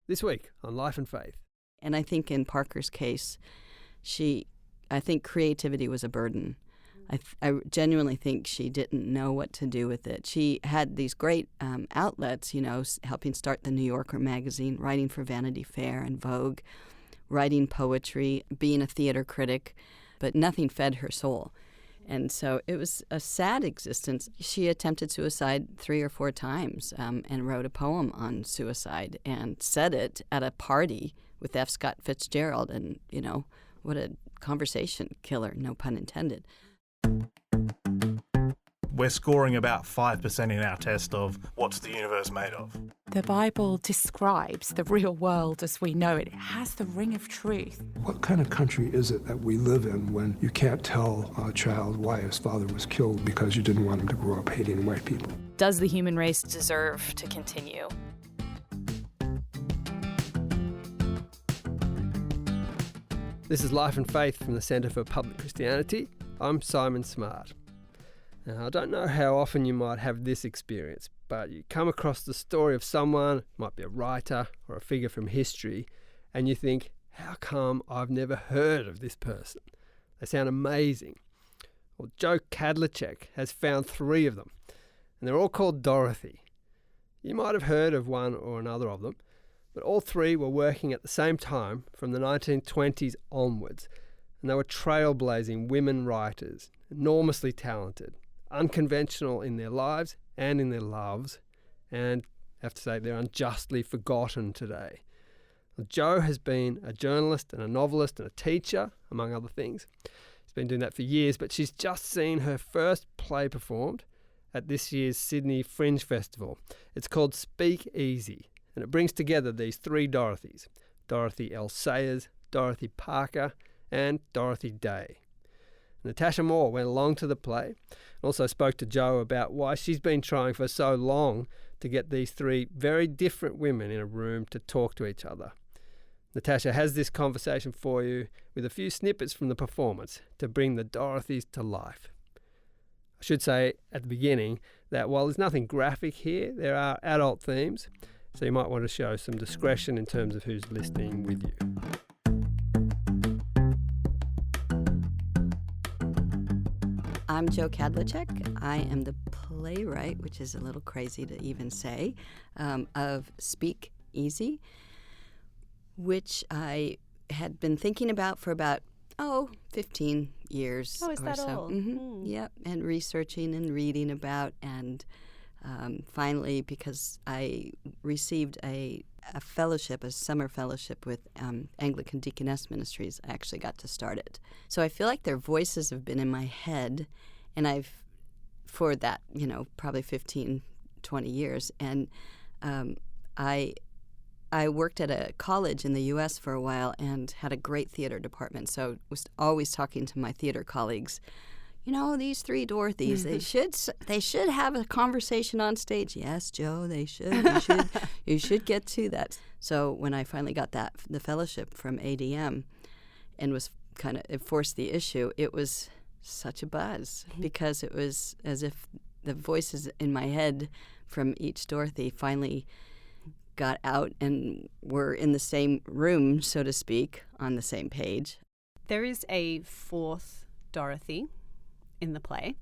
This week on Life and Faith. And I think in Parker's case, I think creativity was a burden. I genuinely think she didn't know what to do with it. She had these great outlets, helping start the New Yorker magazine, writing for Vanity Fair and Vogue, writing poetry, being a theater critic, but nothing fed her soul. And so it was a sad existence. She attempted suicide 3 or 4 times and wrote a poem on suicide and said it at a party with F. Scott Fitzgerald. And, what a conversation killer, no pun intended. We're scoring about 5% in our test of what's the universe made of. The Bible describes the real world as we know it. It has the ring of truth. What kind of country is it that we live in when you can't tell a child why his father was killed because you didn't want him to grow up hating white people? Does the human race deserve to continue? This is Life and Faith from the Centre for Public Christianity. I'm Simon Smart. Now, I don't know how often you might have this experience, but you come across the story of someone, might be a writer or a figure from history, and you think, how come I've never heard of this person? They sound amazing. Well, Jo Kadlecek has found 3 of them, and they're all called Dorothy. You might have heard of one or another of them, but all 3 were working at the same time from the 1920s onwards, and they were trailblazing women writers, enormously talented, unconventional in their lives and in their loves, and I have to say they're unjustly forgotten today. Well, Jo has been a journalist and a novelist and a teacher, among other things. She's been doing that for years, but she's just seen her first play performed at this year's Sydney Fringe Festival. It's called Speak Easy, and it brings together these 3 Dorothys: Dorothy L. Sayers, Dorothy Parker, and Dorothy Day. Natasha Moore went along to the play and also spoke to Jo about why she's been trying for so long to get these 3 very different women in a room to talk to each other. Natasha has this conversation for you with a few snippets from the performance to bring the Dorothys to life. I should say at the beginning that while there's nothing graphic here, there are adult themes, so you might want to show some discretion in terms of who's listening with you. I'm Jo Kadlecek. I am the playwright, which is a little crazy to even say, of Speak Easy, which I had been thinking about for about, 15 years Oh, is or that so. all? Mm-hmm. Yep, and researching and reading about, and finally, because I received a fellowship, a summer fellowship with Anglican Deaconess Ministries, I actually got to start it. So I feel like their voices have been in my head, and for that, probably 15, 20 years. And I worked at a college in the U.S. for a while and had a great theater department, so was always talking to my theater colleagues. These 3 Dorothys, they should have a conversation on stage. Yes, Jo, they should. You should get to that. So when I finally got the fellowship from ADM and it forced the issue, it was such a buzz because it was as if the voices in my head from each Dorothy finally got out and were in the same room, so to speak, on the same page. There is a 4th Dorothy in the play.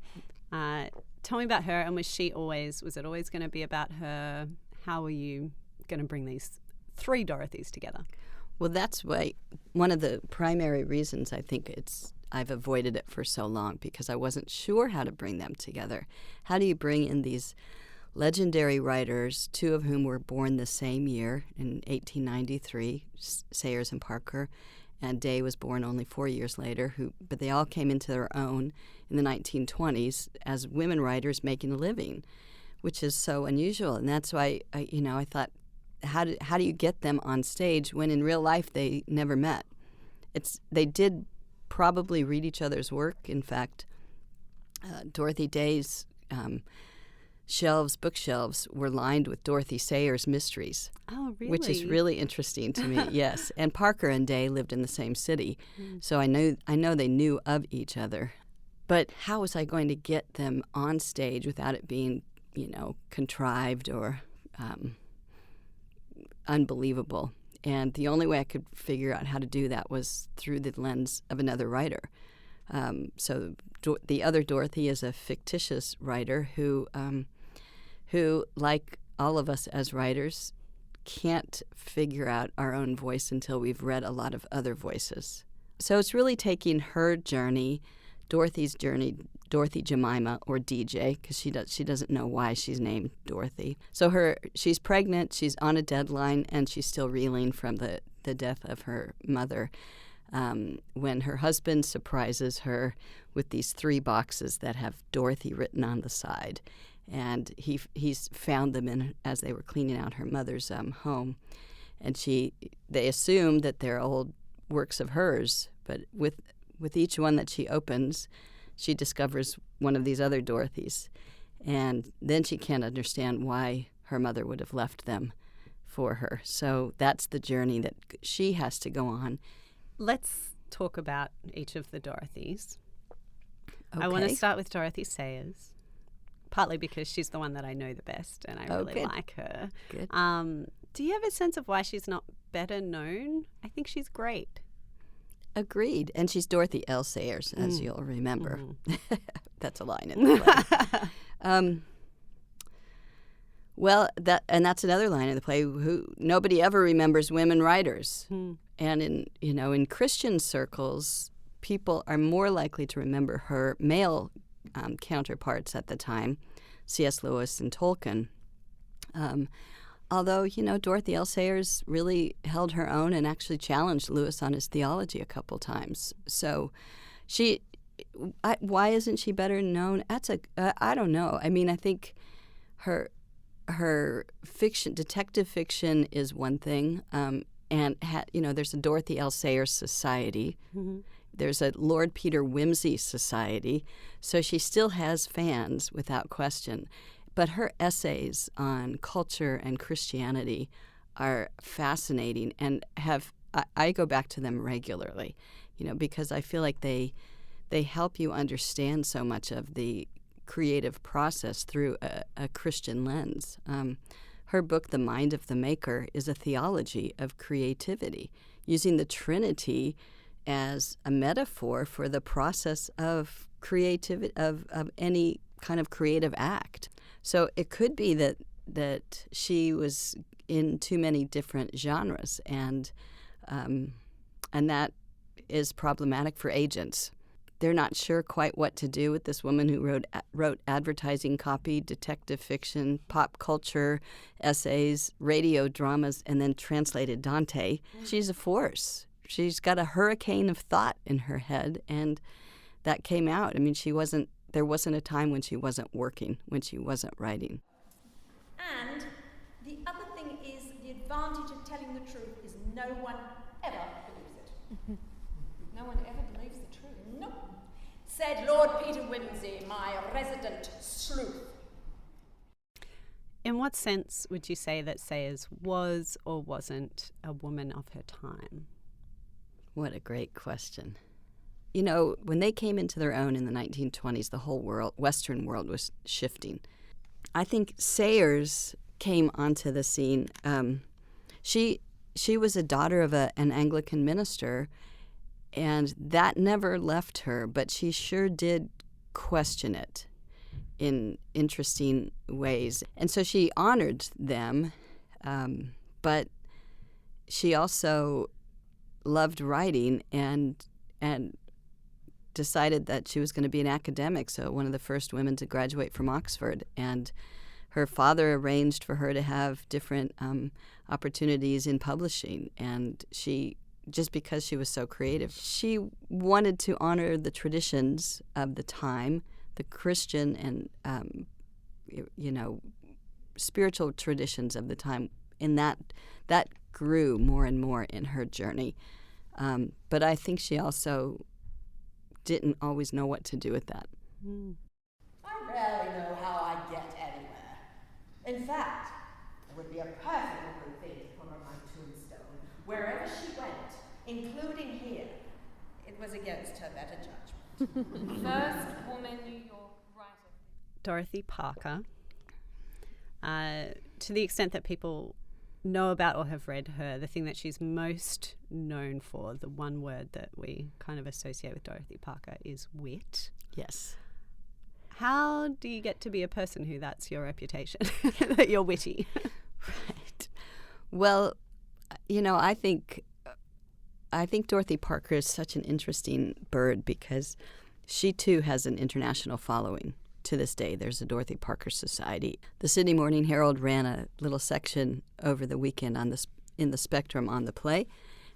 Tell me about her, and was it always going to be about her? How are you going to bring these 3 Dorothys together? Well, that's why one of the primary reasons I think I've avoided it for so long, because I wasn't sure how to bring them together. How do you bring in these legendary writers, 2 of whom were born the same year in 1893, Sayers and Parker, and Day was born only 4 years later, but they all came into their own in the 1920s as women writers making a living, which is so unusual. And that's why I thought, how do you get them on stage when in real life they never met? They did probably read each other's work. In fact, Dorothy Day's bookshelves were lined with Dorothy Sayers' mysteries. Oh, really? Which is really interesting to me, yes. And Parker and Day lived in the same city, so I know they knew of each other. But how was I going to get them on stage without it being, contrived or unbelievable. And the only way I could figure out how to do that was through the lens of another writer. So the other Dorothy is a fictitious writer who, like all of us as writers, can't figure out our own voice until we've read a lot of other voices. So it's really taking her journey, Dorothy's journey, Dorothy Jemima, or DJ, because she doesn't know why she's named Dorothy. So she's pregnant, she's on a deadline, and she's still reeling from the death of her mother when her husband surprises her with these 3 boxes that have Dorothy written on the side. And he's found them as they were cleaning out her mother's home. And they assume that they're old works of hers, but with each one that she opens, she discovers one of these other Dorothys. And then she can't understand why her mother would have left them for her. So that's the journey that she has to go on. Let's talk about each of the Dorothys. Okay. I want to start with Dorothy Sayers, partly because she's the one that I know the best and I really like her. Good. Do you have a sense of why she's not better known? I think she's great. Agreed. And she's Dorothy L. Sayers, as you'll remember. That's a line in the play. Well, that's another line in the play. Who nobody ever remembers women writers. And in Christian circles, people are more likely to remember her male counterparts at the time, C.S. Lewis and Tolkien. Although, Dorothy L. Sayers really held her own and actually challenged Lewis on his theology a couple times. So why isn't she better known? I don't know. I mean, I think her fiction, detective fiction is one thing, and there's a Dorothy L. Sayers Society. Mm-hmm. There's a Lord Peter Wimsey Society. So she still has fans without question. But her essays on culture and Christianity are fascinating and I go back to them regularly, because I feel like they help you understand so much of the creative process through a Christian lens. Her book, The Mind of the Maker, is a theology of creativity, using the Trinity as a metaphor for the process of creativity, of any kind of creative act. So it could be that she was in too many different genres, and that is problematic for agents. They're not sure quite what to do with this woman who wrote advertising copy, detective fiction, pop culture, essays, radio dramas, and then translated Dante. She's a force. She's got a hurricane of thought in her head, and that came out. I mean, there wasn't a time when she wasn't working, when she wasn't writing. And the other thing is the advantage of telling the truth is no one ever believes it. No one ever believes the truth. No. Said Lord Peter Wimsey, my resident sleuth. In what sense would you say that Sayers was or wasn't a woman of her time? What a great question. When they came into their own in the 1920s, the whole Western world was shifting. I think Sayers came onto the scene. She was a daughter of an Anglican minister, and that never left her, but she sure did question it in interesting ways. And so she honored them, but she also loved writing and decided that she was going to be an academic, so one of the first women to graduate from Oxford. And her father arranged for her to have different opportunities in publishing, and just because she was so creative, she wanted to honor the traditions of the time, the Christian and spiritual traditions of the time, and that grew more and more in her journey. But I think she also didn't always know what to do with that. I rarely know how I get anywhere. In fact, it would be a perfectly good thing to put on my tombstone. Wherever she went, including here, it was against her better judgment. First woman New York writer. Dorothy Parker. To the extent that people know about or have read her, the thing that she's most known for, the one word that we kind of associate with Dorothy Parker, is wit. Yes. How do you get to be a person who that's your reputation, that you're witty? Right. Well, I think Dorothy Parker is such an interesting bird because she too has an international following. To this day, there's a Dorothy Parker Society. The Sydney Morning Herald ran a little section over the weekend in the Spectrum on the play.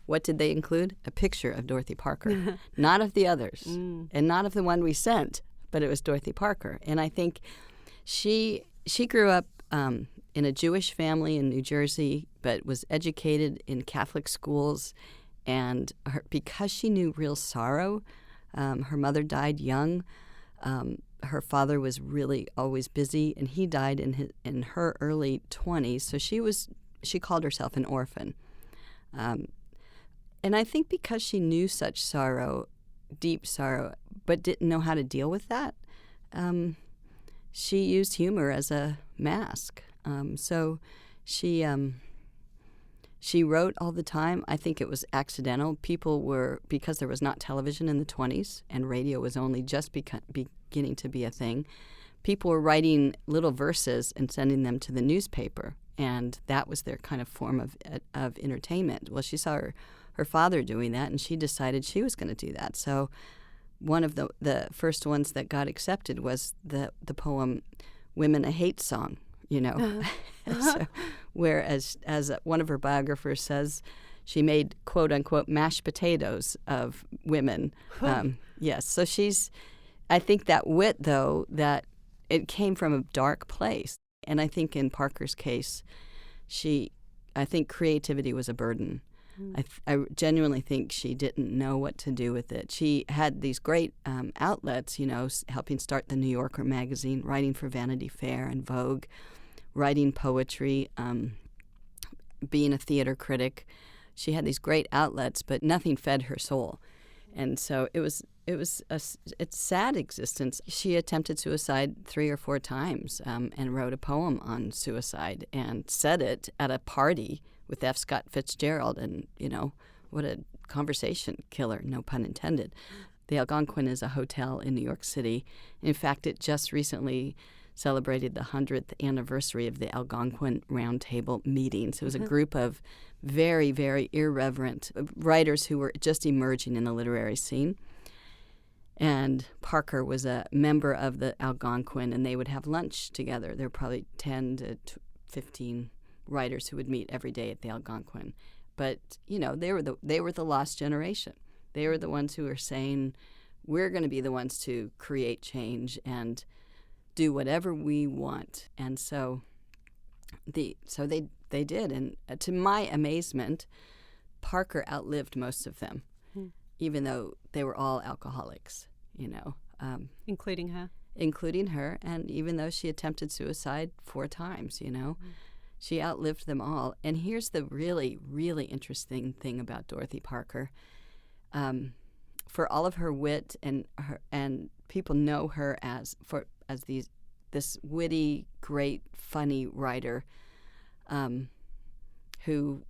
What did they include? A picture of Dorothy Parker, not of the others, and not of the one we sent, but it was Dorothy Parker. And I think she grew up in a Jewish family in New Jersey, but was educated in Catholic schools. And because she knew real sorrow, her mother died young. Her father was really always busy, and he died in her early 20s. So she called herself an orphan. And I think because she knew such sorrow, deep sorrow, but didn't know how to deal with that, she used humor as a mask. So she wrote all the time. I think it was accidental. Because there was not television in the 20s and radio was only just beginning to be a thing, people were writing little verses and sending them to the newspaper, and that was their kind of form of entertainment. Well, she saw her father doing that, and she decided she was going to do that. So one of the first ones that got accepted was the poem "Women a Hate Song," So, whereas as one of her biographers says, she made quote unquote mashed potatoes of women. Yes, so I think that wit, though, that it came from a dark place, and I think in Parker's case, I think creativity was a burden. I genuinely think she didn't know what to do with it. She had these great outlets, helping start the New Yorker magazine, writing for Vanity Fair and Vogue, writing poetry, being a theater critic. She had these great outlets, but nothing fed her soul. And so it's a sad existence. She attempted suicide 3 or 4 times and wrote a poem on suicide and said it at a party with F. Scott Fitzgerald. And, what a conversation killer, no pun intended. The Algonquin is a hotel in New York City. In fact, it just recently celebrated the 100th anniversary of the Algonquin Roundtable meetings. It was a group of very, very irreverent writers who were just emerging in the literary scene. And Parker was a member of the Algonquin, and they would have lunch together. There were probably 10 to 15 writers who would meet every day at the Algonquin. But, they were the lost generation. They were the ones who were saying, we're going to be the ones to create change and do whatever we want. And so they did. And to my amazement, Parker outlived most of them, even though they were all alcoholics, Including her? Including her. And even though she attempted suicide 4 times, she outlived them all. And here's the really, really interesting thing about Dorothy Parker. For all of her wit and people know her as this witty, great, funny writer who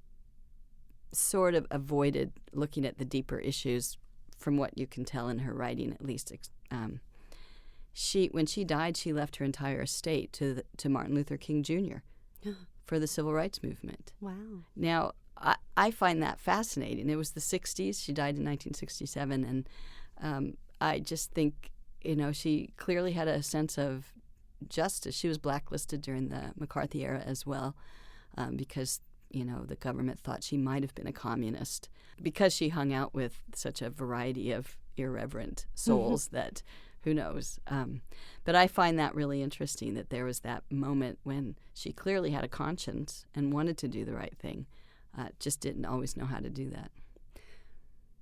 sort of avoided looking at the deeper issues, from what you can tell in her writing, at least. When she died, she left her entire estate to Martin Luther King Jr. for the Civil Rights Movement. Wow. Now, I find that fascinating. It was the 60s. She died in 1967, and I just think, she clearly had a sense of justice. She was blacklisted during the McCarthy era as well, because the government thought she might have been a communist because she hung out with such a variety of irreverent souls that who knows. But I find that really interesting, that there was that moment when she clearly had a conscience and wanted to do the right thing, just didn't always know how to do that.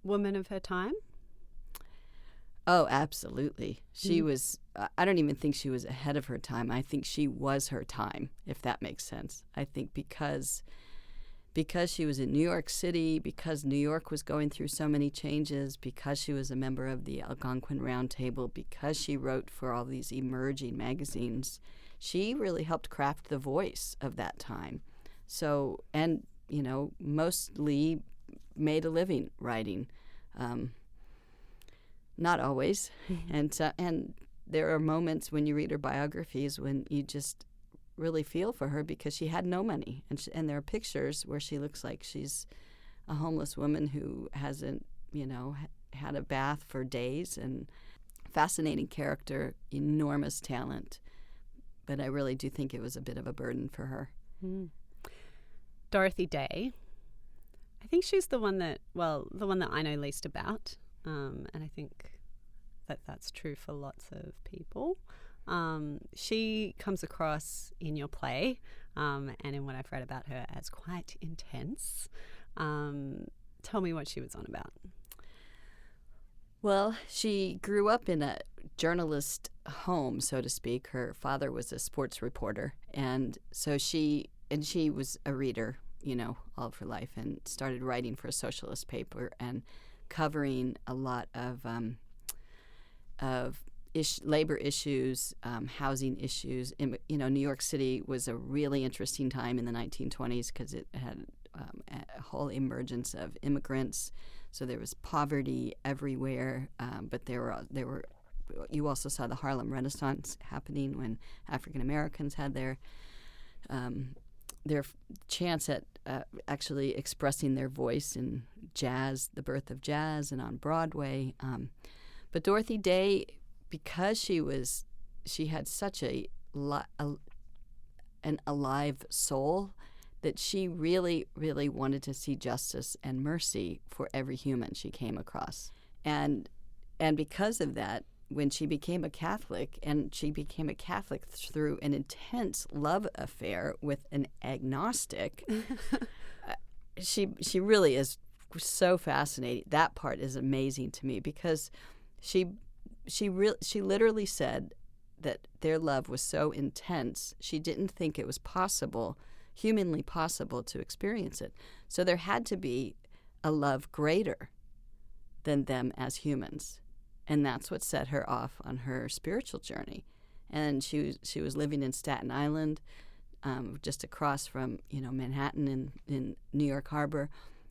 Woman of her time? Oh, absolutely. She was, I don't even think she was ahead of her time. I think she was her time, if that makes sense. I think because she was in New York City, because New York was going through so many changes, because she was a member of the Algonquin Roundtable, because she wrote for all these emerging magazines, she really helped craft the voice of that time. So, and, mostly made a living writing. Not always. And there are moments when you read her biographies when you just really feel for her because she had no money. And there are pictures where she looks like she's a homeless woman who hasn't, had a bath for days. And fascinating character, enormous talent. But I really do think it was a bit of a burden for her. Dorothy Day. I think she's the one that I know least about. And I think that that's true for lots of people. She comes across in your play, and in what I've read about her, as quite intense. Tell me what she was on about. Well, she grew up in a journalist home, so to speak. Her father was a sports reporter, and so she was a reader, all of her life, and started writing for a socialist paper and covering a lot of labor issues, housing issues. New York City was a really interesting time in the 1920s because it had a whole emergence of immigrants. So there was poverty everywhere, but there were. You also saw the Harlem Renaissance happening when African Americans had their chance at actually expressing their voice in jazz, the birth of jazz, and on Broadway. But Dorothy Day, because she had such an alive soul, that she really, really wanted to see justice and mercy for every human she came across. And because of that, when she became a Catholic, and she became a Catholic through an intense love affair with an agnostic, she really is so fascinating. That part is amazing to me because she literally said that their love was so intense, she didn't think it was possible, humanly possible, to experience it. So there had to be a love greater than them as humans. And that's what set her off on her spiritual journey. And she was living in Staten Island, just across from Manhattan in New York Harbor.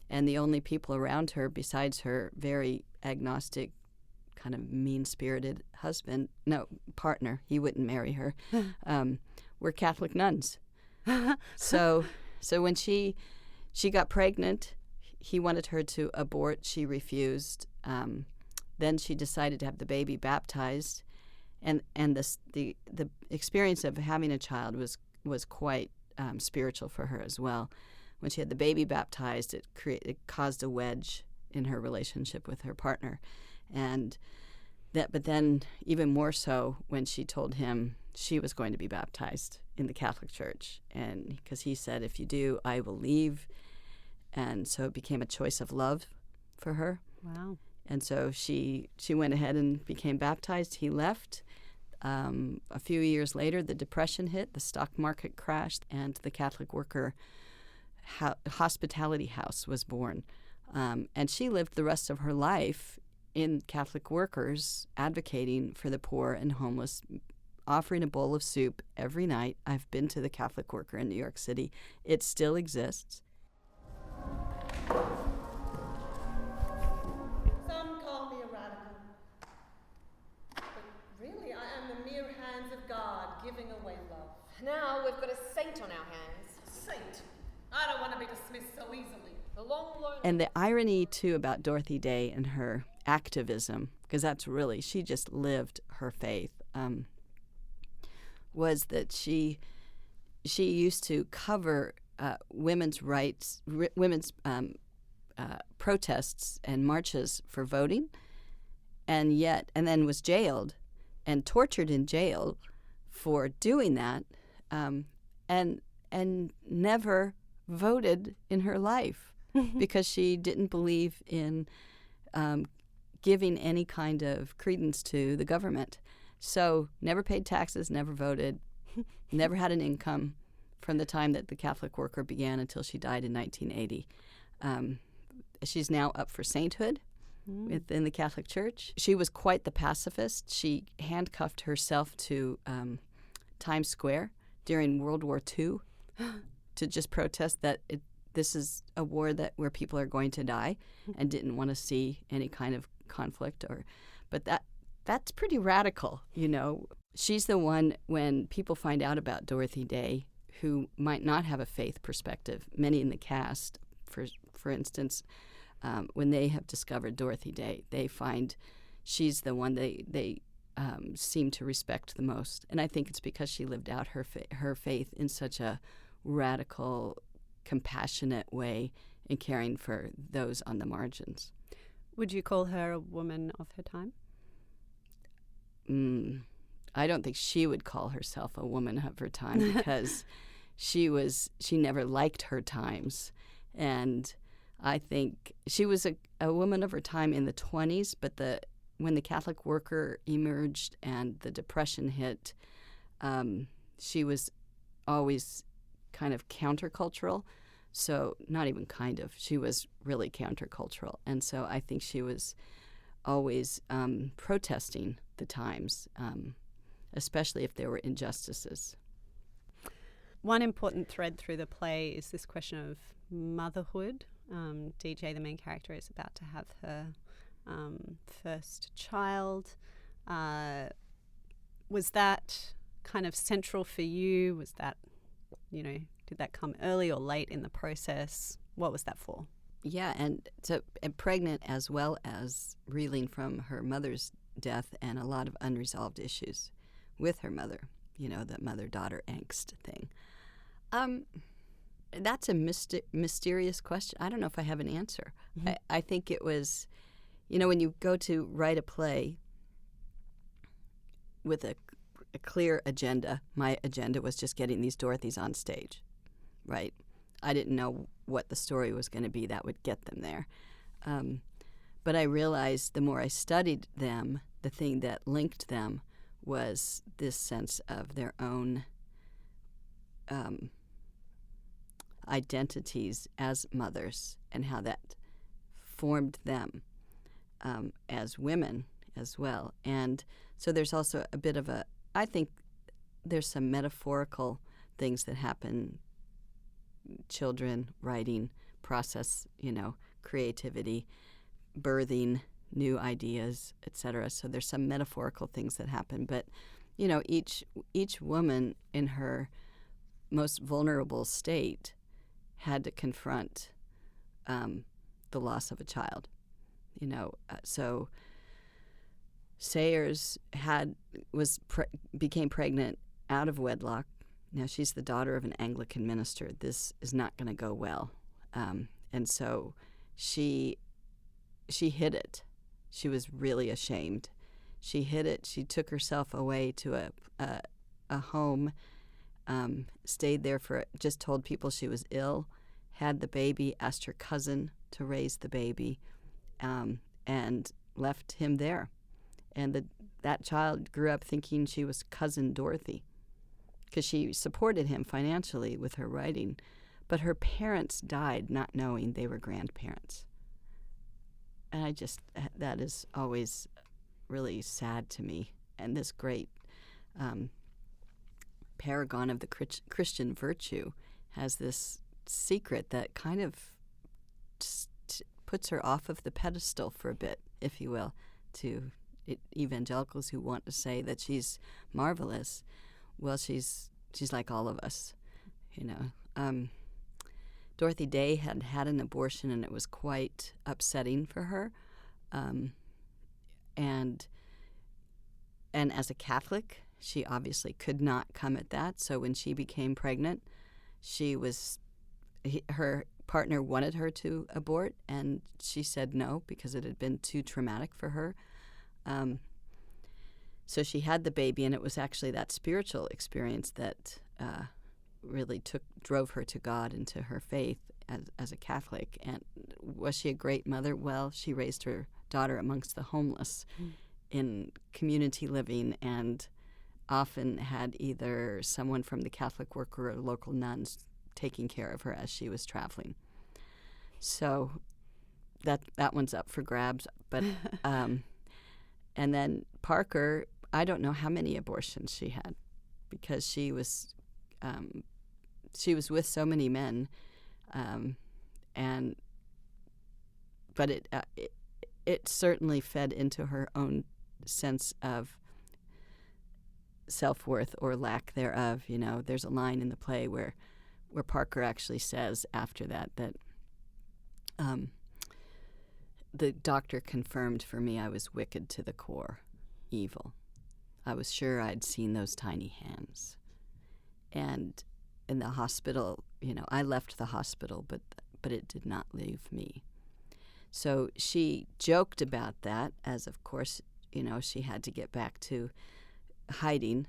And the only people around her, besides her very agnostic, kind of mean-spirited partner, he wouldn't marry her, were Catholic nuns. So when she got pregnant, he wanted her to abort. She refused. Then she decided to have the baby baptized, and the experience of having a child was quite spiritual for her as well. When she had the baby baptized, it caused a wedge in her relationship with her partner, but then even more so when she told him she was going to be baptized in the Catholic Church, and because he said, "If you do, I will leave," and so it became a choice of love for her. Wow. And so she went ahead and became baptized. He left. A few years later, the Depression hit, the stock market crashed, and the Catholic Worker Hospitality House was born. And she lived the rest of her life in Catholic Workers, advocating for the poor and homeless, offering a bowl of soup every night. I've been to the Catholic Worker in New York City. It still exists. Some call me a radical. But really, I am the mere hands of God giving away love. Now we've got a saint on our hands. Saint. I don't want to be dismissed so easily. The long, lonely... And the irony, too, about Dorothy Day and her activism, because that's really, she just lived her faith, was that she used to cover women's rights, women's protests and marches for voting, and then was jailed and tortured in jail for doing that, and never voted in her life because she didn't believe in giving any kind of credence to the government. So never paid taxes, never voted, never had an income from the time that the Catholic Worker began until she died in 1980. She's now up for sainthood within the Catholic Church. She was quite the pacifist. She handcuffed herself to Times Square during World War II to just protest that this is a war where people are going to die, and didn't want to see any kind of conflict. But that's pretty radical, you know. She's the one, when people find out about Dorothy Day, who might not have a faith perspective. Many in the cast, for instance, when they have discovered Dorothy Day, they find she's the one they seem to respect the most. And I think it's because she lived out her faith in such a radical, compassionate way in caring for those on the margins. Would you call her a woman of her time? I don't think she would call herself a woman of her time, because she never liked her times. And I think she was a woman of her time in the 1920s, but when the Catholic worker emerged and the Depression hit, she was always kind of countercultural. So not even kind of, she was really countercultural. And so I think she was always protesting the times, especially if there were injustices. One important thread through the play is this question of motherhood. DJ, the main character, is about to have her first child. Was that kind of central for you? Was that, did that come early or late in the process? What was that for? Yeah, and pregnant, as well as reeling from her mother's death and a lot of unresolved issues with her mother, the mother-daughter angst thing. That's a mysterious question. I don't know if I have an answer. Mm-hmm. I think it was, when you go to write a play with a clear agenda, my agenda was just getting these Dorothys on stage, right? I didn't know what the story was going to be that would get them there. But I realized the more I studied them, the thing that linked them was this sense of their own identities as mothers, and how that formed them as women as well. And so there's also a bit of I think there's some metaphorical things that happen, children, writing, process, creativity, birthing new ideas, etc. So there's some metaphorical things that happen. But, each woman in her most vulnerable state had to confront the loss of a child. So Sayers became pregnant out of wedlock. Now, she's the daughter of an Anglican minister. This is not going to go well. And so she hid it. She was really ashamed. She hid it. She took herself away to a home, stayed there just told people she was ill, had the baby, asked her cousin to raise the baby, and left him there. And that child grew up thinking she was Cousin Dorothy, because she supported him financially with her writing. But her parents died not knowing they were grandparents. And that is always really sad to me. And this great paragon of the Christian virtue has this secret that kind of puts her off of the pedestal for a bit, if you will, to evangelicals who want to say that she's marvelous. Well, she's like all of us, Dorothy Day had an abortion, and it was quite upsetting for her. And as a Catholic, she obviously could not come at that. So when she became pregnant, her partner wanted her to abort, and she said no because it had been too traumatic for her. So she had the baby, and it was actually that spiritual experience that really drove her to God and to her faith as a Catholic. And was she a great mother? Well, she raised her daughter amongst the homeless in community living, and often had either someone from the Catholic worker or local nuns taking care of her as she was traveling. So that one's up for grabs. But and then Parker, I don't know how many abortions she had, because she was she was with so many men, but it certainly fed into her own sense of self-worth or lack thereof. There's a line in the play where Parker actually says after that the doctor confirmed for me I was wicked to the core, evil. I was sure I'd seen those tiny hands. And in the hospital, I left the hospital, but it did not leave me. So she joked about that, as of course, she had to get back to hiding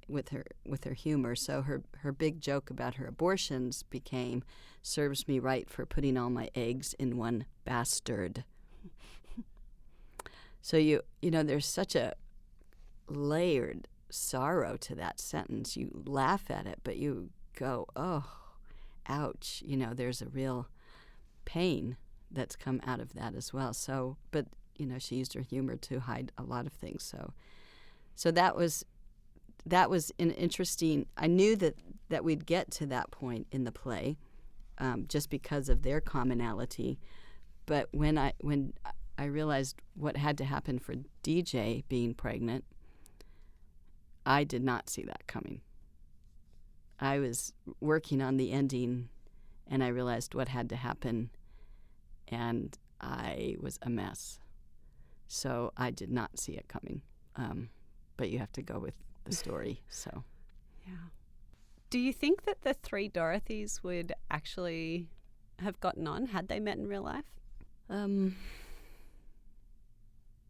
with her humor. So her big joke about her abortions became, serves me right for putting all my eggs in one bastard. So there's such a layered sorrow to that sentence. You laugh at it, but you go, oh, ouch. There's a real pain that's come out of that as well. So, but she used her humor to hide a lot of things. So that was an interesting. I knew that we'd get to that point in the play, just because of their commonality. But when I realized what had to happen for DJ being pregnant, I did not see that coming. I was working on the ending, and I realized what had to happen, and I was a mess. So I did not see it coming. But you have to go with the story. So, yeah. Do you think that the three Dorothys would actually have gotten on had they met in real life?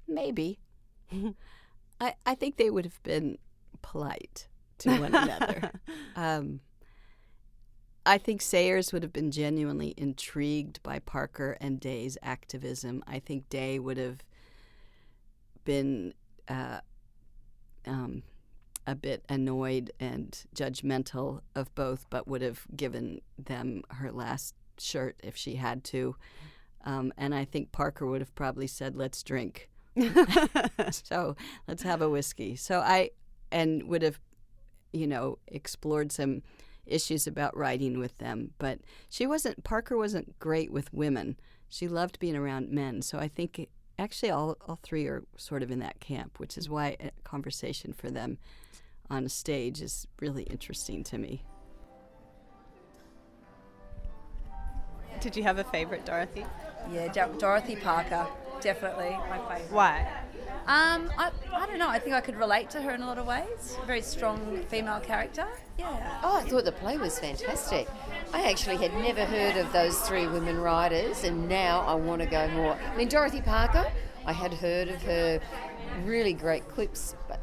Maybe. I think they would have been polite to one another. I think Sayers would have been genuinely intrigued by Parker and Day's activism. I think Day would have been a bit annoyed and judgmental of both, but would have given them her last shirt if she had to. And I think Parker would have probably said, let's drink. So let's have a whiskey. And would have, explored some issues about writing with them. But Parker wasn't great with women. She loved being around men. So I think actually all three are sort of in that camp, which is why a conversation for them on a stage is really interesting to me. Did you have a favourite Dorothy? Yeah, Dorothy Parker, definitely my favourite. Why? I don't know. I think I could relate to her in a lot of ways. A very strong female character. Yeah. Oh, I thought the play was fantastic. I actually had never heard of those three women writers, and now I want to go more. I mean, Dorothy Parker, I had heard of her, really great clips, but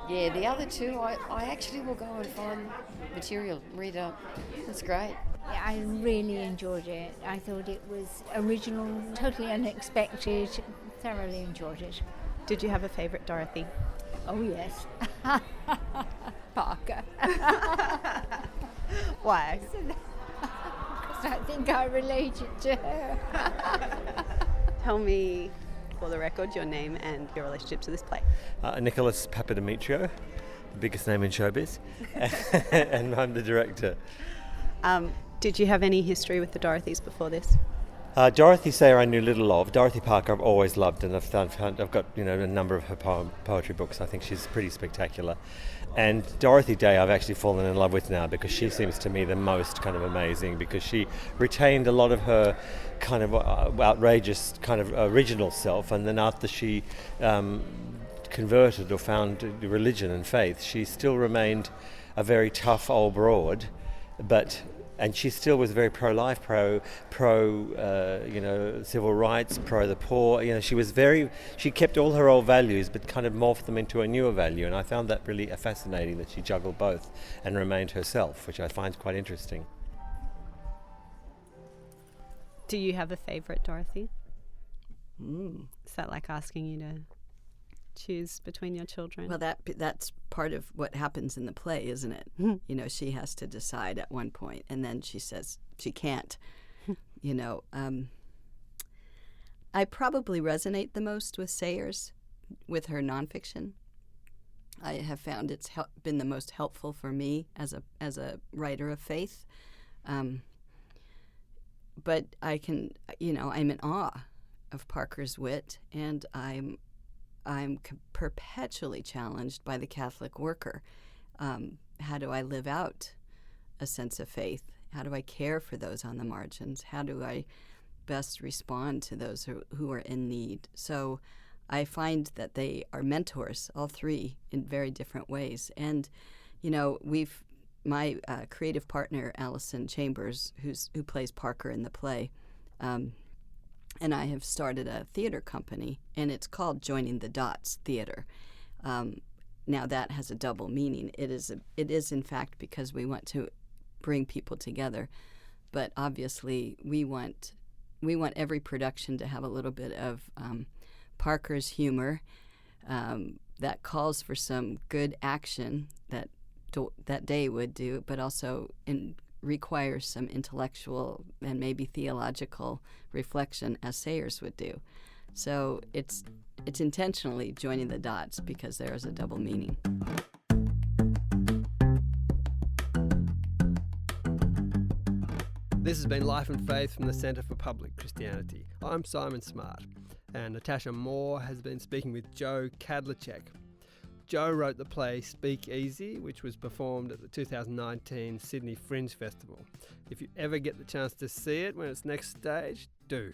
the other two, I actually will go and find material, read up. It's great. Yeah, I really enjoyed it. I thought it was original, totally unexpected. Thoroughly enjoyed it. Did you have a favourite Dorothy? Oh, yes. Parker. Why? Because I think I related to her. Tell me, for the record, your name and your relationship to this play. Nicholas Papadimitriou, the biggest name in showbiz, and I'm the director. Did you have any history with the Dorothys before this? Dorothy Sayer I knew little of. Dorothy Parker I've always loved, and I've got a number of her poetry books. I think she's pretty spectacular. And Dorothy Day I've actually fallen in love with now, because she seems to me the most kind of amazing, because she retained a lot of her kind of outrageous kind of original self, and then after she converted or found religion and faith, she still remained a very tough old broad, and she still was very pro-life, pro civil rights, pro the poor. She kept all her old values, but kind of morphed them into a newer value. And I found that really fascinating, that she juggled both and remained herself, which I find quite interesting. Do you have a favourite Dorothy? Is that like asking you to choose between your children? Well, that's part of what happens in the play, isn't it? She has to decide at one point, and then she says she can't. I probably resonate the most with Sayers, with her nonfiction. I have found it's been the most helpful for me as a writer of faith. But I can, I'm in awe of Parker's wit, and I'm perpetually challenged by the Catholic worker. How do I live out a sense of faith? How do I care for those on the margins? How do I best respond to those who are in need? So I find that they are mentors, all three, in very different ways. And, my creative partner, Allison Chambers, who plays Parker in the play, and I have started a theater company, and it's called Joining the Dots Theater. Now that has a double meaning. It is in fact because we want to bring people together, but obviously we want every production to have a little bit of Parker's humor that calls for some good action that day would do, but also requires some intellectual and maybe theological reflection as Sayers would do. So it's intentionally joining the dots because there is a double meaning. This has been Life and Faith from the Centre for Public Christianity. I'm Simon Smart, and Natasha Moore has been speaking with Jo Kadlecek. Jo wrote the play Speak Easy, which was performed at the 2019 Sydney Fringe Festival. If you ever get the chance to see it when it's next staged, do.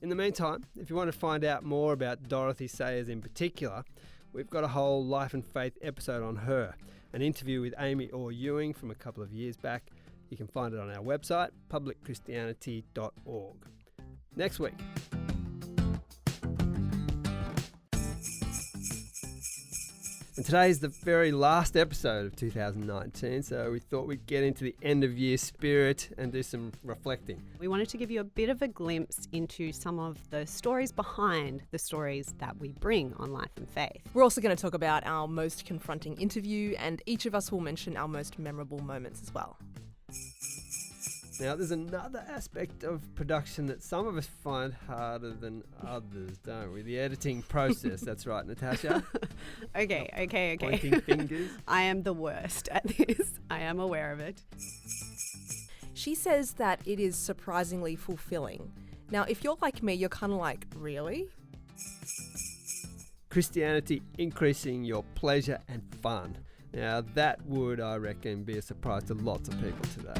In the meantime, if you want to find out more about Dorothy Sayers in particular, we've got a whole Life and Faith episode on her, an interview with Amy Orr-Ewing from a couple of years back. You can find it on our website, publicchristianity.org. Next week. And today's the very last episode of 2019, so we thought we'd get into the end of year spirit and do some reflecting. We wanted to give you a bit of a glimpse into some of the stories behind the stories that we bring on Life and Faith. We're also going to talk about our most confronting interview, and each of us will mention our most memorable moments as well. Now, there's another aspect of production that some of us find harder than others, don't we? The editing process. That's right, Natasha. Okay. Pointing fingers. I am the worst at this. I am aware of it. She says that it is surprisingly fulfilling. Now, if you're like me, you're kind of like, really? Christianity increasing your pleasure and fun. Now, that would, I reckon, be a surprise to lots of people today.